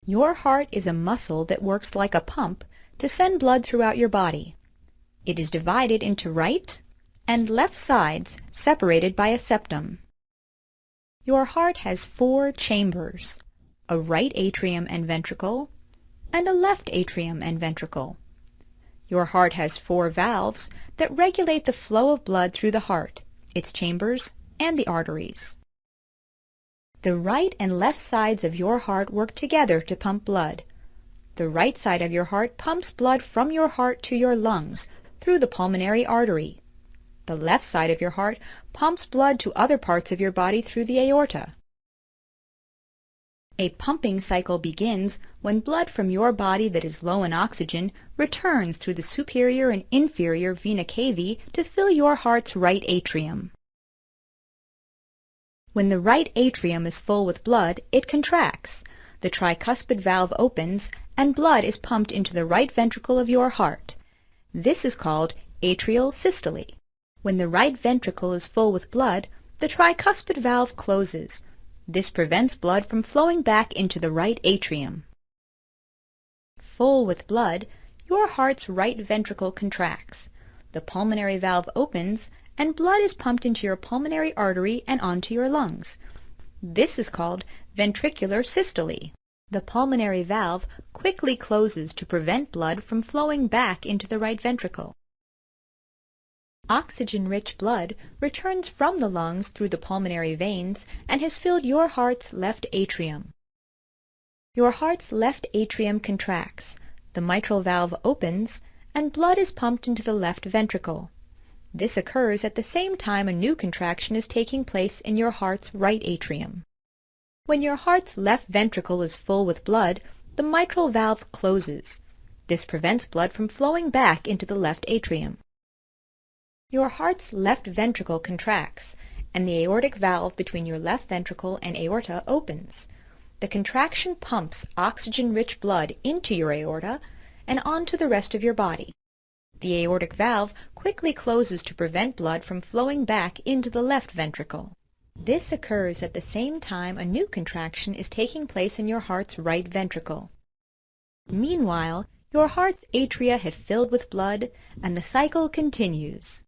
Your heart is a muscle that works like a pump to send blood throughout your body. It is divided into right and left sides separated by a septum. Your heart has 4 chambers, a right atrium and ventricle, and a left atrium and ventricle. Your heart has 4 valves that regulate the flow of blood through the heart, its chambers, and the arteries. The right and left sides of your heart work together to pump blood. The right side of your heart pumps blood from your heart to your lungs through the pulmonary artery. The left side of your heart pumps blood to other parts of your body through the aorta. A pumping cycle begins when blood from your body that is low in oxygen returns through the superior and inferior vena cava to fill your heart's right atrium. When the right atrium is full with blood, it contracts. The tricuspid valve opens, and blood is pumped into the right ventricle of your heart. This is called atrial systole. When the right ventricle is full with blood, the tricuspid valve closes. This prevents blood from flowing back into the right atrium. Full with blood, your heart's right ventricle contracts. The pulmonary valve opens, and blood is pumped into your pulmonary artery and onto your lungs. This is called ventricular systole. The pulmonary valve quickly closes to prevent blood from flowing back into the right ventricle. Oxygen-rich blood returns from the lungs through the pulmonary veins and has filled your heart's left atrium. Your heart's left atrium contracts, the mitral valve opens, and blood is pumped into the left ventricle. This occurs at the same time a new contraction is taking place in your heart's right atrium. When your heart's left ventricle is full with blood, the mitral valve closes. This prevents blood from flowing back into the left atrium. Your heart's left ventricle contracts, and the aortic valve between your left ventricle and aorta opens. The contraction pumps oxygen-rich blood into your aorta and onto the rest of your body. The aortic valve quickly closes to prevent blood from flowing back into the left ventricle. This occurs at the same time a new contraction is taking place in your heart's right ventricle. Meanwhile, your heart's atria have filled with blood, and the cycle continues.